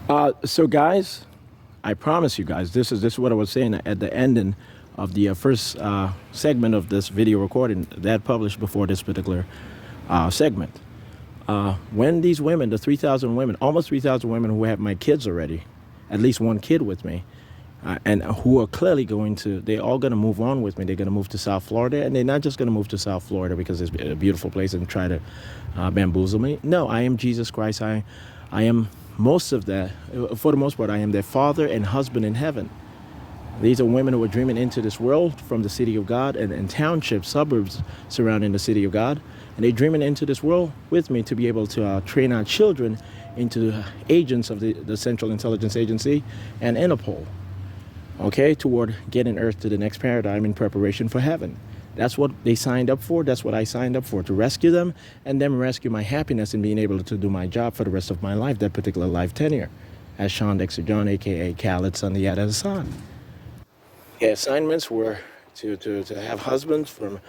So guys, I promise you guys, this is what I was saying at the ending of the first segment of this video recording that published before this particular segment. When these women, the 3,000 women, almost 3,000 women who have my kids already, at least one kid with me, and who are clearly they're all going to move on with me. They're going to move to South Florida, and they're not just going to move to South Florida because it's a beautiful place and try to bamboozle me. No, I am Jesus Christ. I am most of that. For the most part, I am their father and husband in heaven. These are women who are dreaming into this world from the city of God and townships, suburbs surrounding the city of God. And they're dreaming into this world with me to be able to train our children into agents of the Central Intelligence Agency and Interpol, okay, toward getting Earth to the next paradigm in preparation for heaven. That's what they signed up for. That's what I signed up for, to rescue them and then rescue my happiness in being able to do my job for the rest of my life, that particular life tenure, as Sean Dexter John, a.k.a. Khaled Sunday Hassan. The assignments were to have husbands from,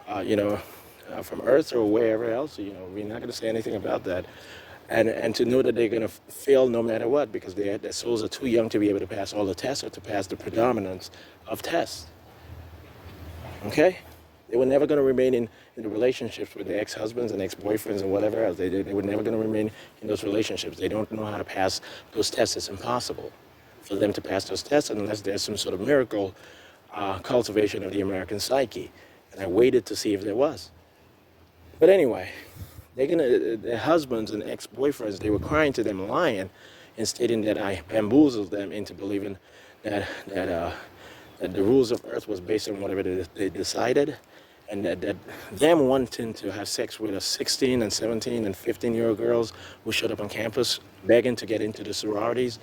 from Earth or wherever else. We're not going to say anything about that. And to know that they're going to fail no matter what, because their souls are too young to be able to pass all the tests or to pass the predominance of tests. Okay? They were never going to remain in the relationships with their ex-husbands and ex-boyfriends and whatever else. They were never going to remain in those relationships. They don't know how to pass those tests. It's impossible for them to pass those tests unless there's some sort of miracle cultivation of the American psyche. And I waited to see if there was. But anyway, their husbands and ex-boyfriends, they were crying to them, lying, and stating that I bamboozled them into believing that the rules of Earth was based on whatever they decided, and that them wanting to have sex with 16 and 17 and 15-year-old girls who showed up on campus begging to get into the sororities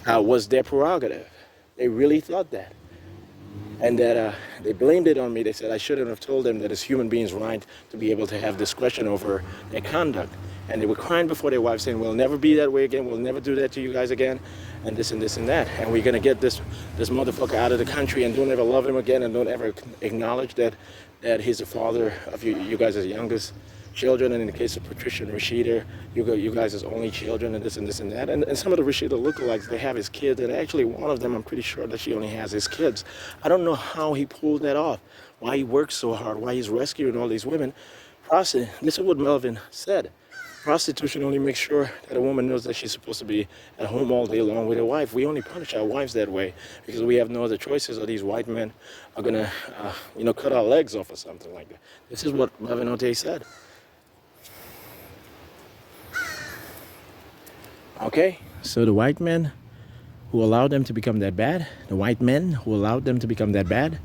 was their prerogative. They really thought that. And that they blamed it on me. They said I shouldn't have told them that as human beings right to be able to have discretion over their conduct. And they were crying before their wives saying, we'll never be that way again, we'll never do that to you guys again, and this and this and that. And we're gonna get this motherfucker out of the country and don't ever love him again and don't ever acknowledge that he's the father of you guys' youngest children. And in the case of Patricia and Rashida, you guys' only children, and this and this and that. And some of the Rashida lookalikes, they have his kids, and actually one of them, I'm pretty sure that she only has his kids. I don't know how he pulled that off, why he works so hard, why he's rescuing all these women. This is what Melvin said. Prostitution only makes sure that a woman knows that she's supposed to be at home all day long with her wife. We only punish our wives that way because we have no other choices, or these white men are gonna, cut our legs off or something like that. This is what Melvin O'Day said. Okay, so the white men who allowed them to become that bad, the white men who allowed them to become that bad,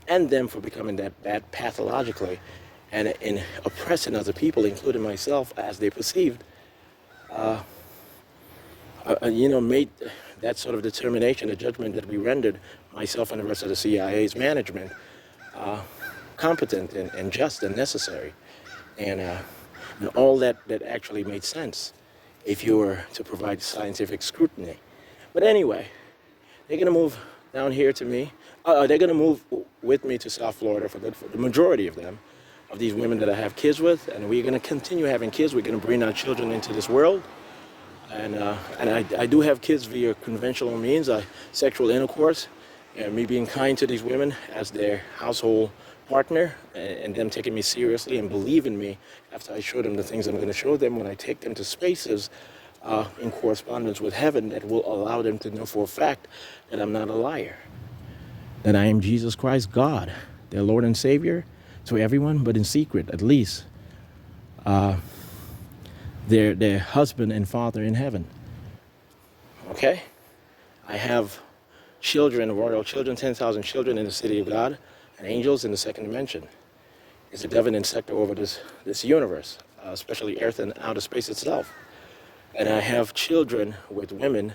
and them for becoming that bad pathologically, and in oppressing other people, including myself, as they perceived, made that sort of determination, the judgment that we rendered, myself and the rest of the CIA's management, competent and just and necessary, and all that actually made sense if you were to provide scientific scrutiny. But anyway, they're going to move down here to me. They're going to move with me to South Florida for the majority of them, of these women that I have kids with, and we're going to continue having kids. We're going to bring our children into this world. And I do have kids via conventional means, sexual intercourse, and me being kind to these women as their household partner, and them taking me seriously and believing me after I show them the things I'm going to show them when I take them to spaces in correspondence with heaven that will allow them to know for a fact that I'm not a liar, that I am Jesus Christ, God, their Lord and Savior to everyone, but in secret at least, their husband and father in heaven. Okay? I have children, royal children, 10,000 children in the city of God, and angels in the second dimension. It's a governing sector over this universe, especially Earth and outer space itself. And I have children with women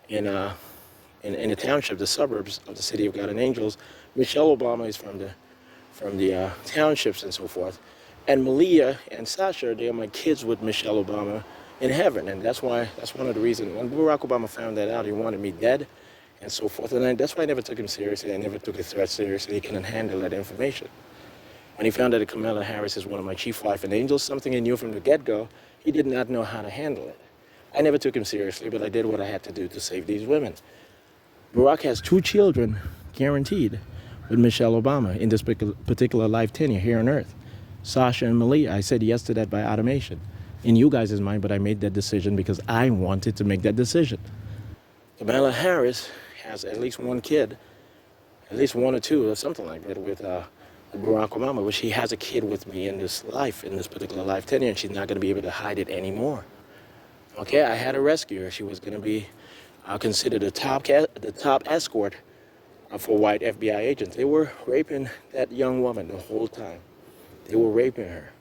in the township, the suburbs of the city of God and angels. Michelle Obama is from the townships and so forth. And Malia and Sasha, they are my kids with Michelle Obama in heaven. And that's one of the reasons. When Barack Obama found that out, he wanted me dead and so forth. And that's why I never took him seriously. I never took his threat seriously. He couldn't handle that information. When he found out that Kamala Harris is one of my chief wife and angels, something he knew from the get-go, he did not know how to handle it. I never took him seriously, but I did what I had to do to save these women. Barack has 2 children guaranteed with Michelle Obama in this particular life tenure here on Earth. Sasha and Malia, I said yes to that by automation. In you guys' mind, but I made that decision because I wanted to make that decision. Kamala Harris has at least 1 kid, at least 1 or 2 or something like that with Barack Obama, but she has a kid with me in this life, in this particular life tenure, and she's not going to be able to hide it anymore. Okay, I had to rescue her. She was going to be considered the top escort for white FBI agents. They were raping that young woman the whole time. They were raping her.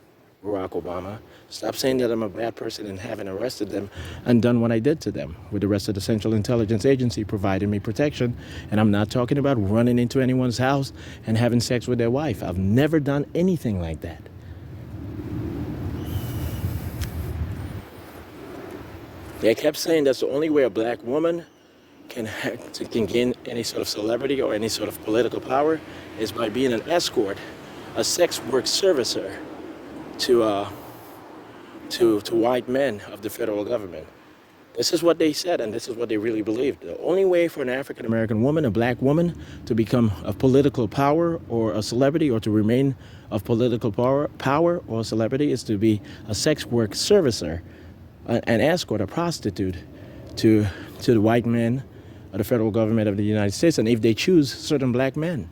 Barack Obama, stop saying that I'm a bad person and having arrested them and done what I did to them, with the rest of the Central Intelligence Agency providing me protection. And I'm not talking about running into anyone's house and having sex with their wife. I've never done anything like that. They kept saying that's the only way a black woman can gain any sort of celebrity or any sort of political power is by being an escort, a sex work servicer to white men of the federal government. This is what they said, and this is what they really believed. The only way for an African American woman, a black woman, to become of political power or a celebrity, or to remain of political power or a celebrity, is to be a sex work servicer, an escort, a prostitute to the white men of the federal government of the United States, and if they choose certain black men.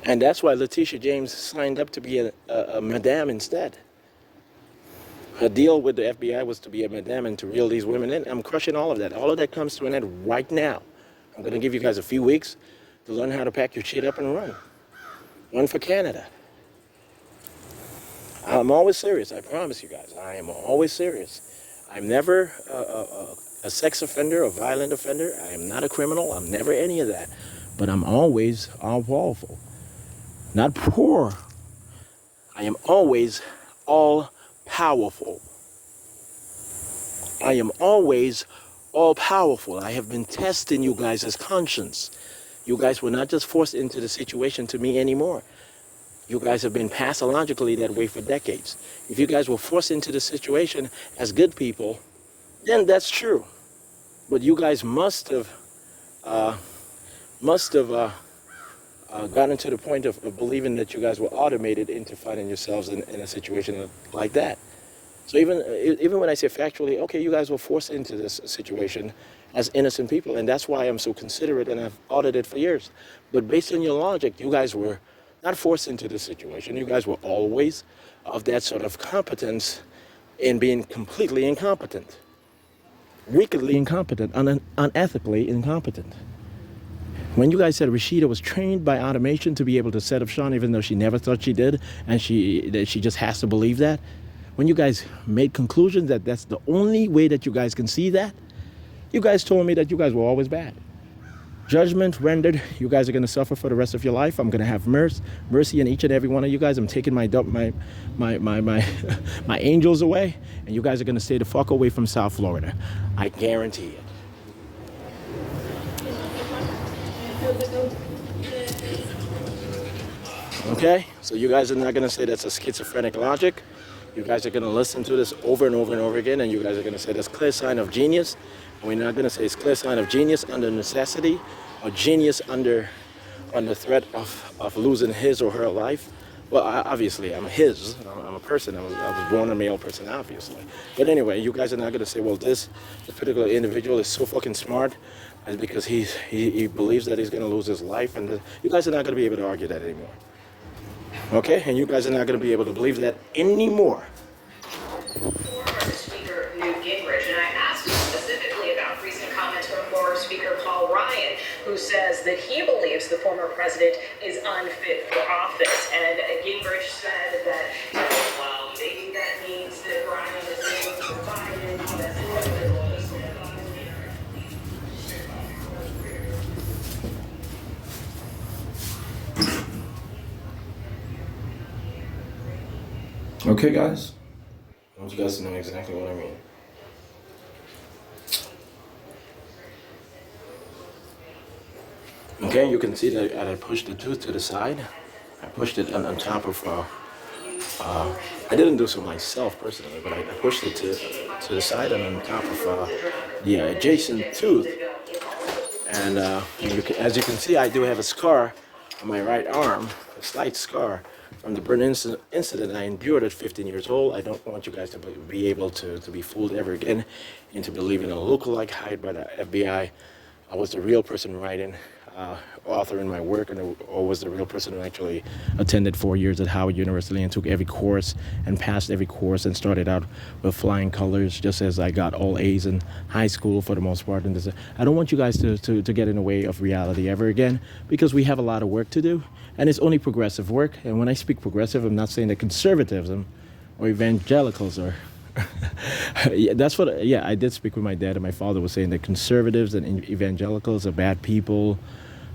And that's why Letitia James signed up to be a madame instead. Her deal with the FBI was to be a madame and to reel these women in. I'm crushing all of that. All of that comes to an end right now. I'm going to give you guys a few weeks to learn how to pack your shit up and run. Run for Canada. I'm always serious, I promise you guys. I am always serious. I'm never a sex offender, a violent offender. I am not a criminal. I'm never any of that. But I'm always all-powerful. Not poor. I am always all-powerful. I am always all-powerful. I have been testing you guys' conscience. You guys were not just forced into the situation to me anymore. You guys have been pathologically that way for decades. If you guys were forced into the situation as good people, then that's true. But you guys must have gotten to the point of believing that you guys were automated into finding yourselves in a situation like that. So even when I say factually, okay, you guys were forced into this situation as innocent people, and that's why I'm so considerate and I've audited for years. But based on your logic, you guys were not forced into this situation. You guys were always of that sort of competence in being completely incompetent. Wickedly incompetent, unethically incompetent. When you guys said Rashida was trained by automation to be able to set up Sean, even though she never thought she did, and that she just has to believe that, when you guys made conclusions that that's the only way that you guys can see that, you guys told me that you guys were always bad. Judgment rendered, you guys are going to suffer for the rest of your life. I'm going to have mercy on each and every one of you guys. I'm taking my angels away, and you guys are going to stay the fuck away from South Florida. I guarantee it. Okay, so you guys are not going to say that's a schizophrenic logic. You guys are going to listen to this over and over and over again, and you guys are going to say that's a clear sign of genius. And we're not going to say it's a clear sign of genius under necessity, or genius under threat of losing his or her life. Well, obviously, I'm a person. I was born a male person, obviously. But anyway, you guys are not going to say, well, this particular individual is so fucking smart because he believes that he's going to lose his life. And you guys are not going to be able to argue that anymore. Okay? And you guys are not going to be able to believe that anymore. Former Speaker Newt Gingrich, and I asked him specifically about recent comments from former Speaker Paul Ryan, who says that he believes the former president is unfit for office. And Gingrich said that, well, maybe that means that Ryan is able to provide him Okay, guys? I want you guys to know exactly what I mean. Okay, you can see that I pushed the tooth to the side. I pushed it on top of I didn't do so myself personally, but I pushed it to the side and on top of the adjacent tooth. And as you can see, I do have a scar on my right arm, a slight scar from the burn incident I endured at 15 years old. I don't want you guys to be able to be fooled ever again into believing a lookalike hired by the FBI. I was the real person writing, authoring my work, or was the real person who actually attended 4 years at Howard University and took every course and passed every course and started out with flying colors, just as I got all A's in high school for the most part. And I don't want you guys to get in the way of reality ever again, because we have a lot of work to do, and it's only progressive work. And when I speak progressive, I'm not saying that conservatism or evangelicals are yeah, that's what. Yeah, I did speak with my dad, and my father was saying that conservatives and evangelicals are bad people.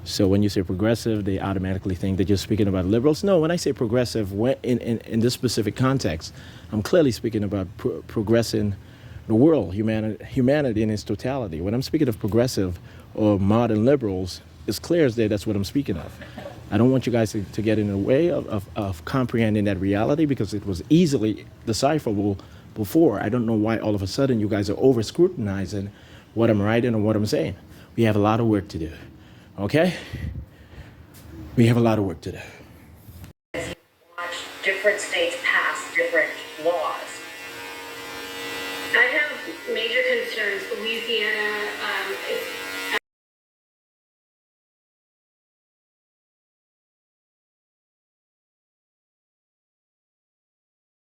So when you say progressive, they automatically think that you're speaking about liberals. No, when I say progressive, in this specific context, I'm clearly speaking about progressing the world, humanity in its totality. When I'm speaking of progressive or modern liberals, it's clear as day that's what I'm speaking of. I don't want you guys to get in the way of comprehending that reality, because it was easily decipherable before. I don't know why all of a sudden you guys are over scrutinizing what I'm writing and what I'm saying. We have a lot of work to do. Okay? We have a lot of work to do. Watch different states pass different laws. I have major concerns. Louisiana is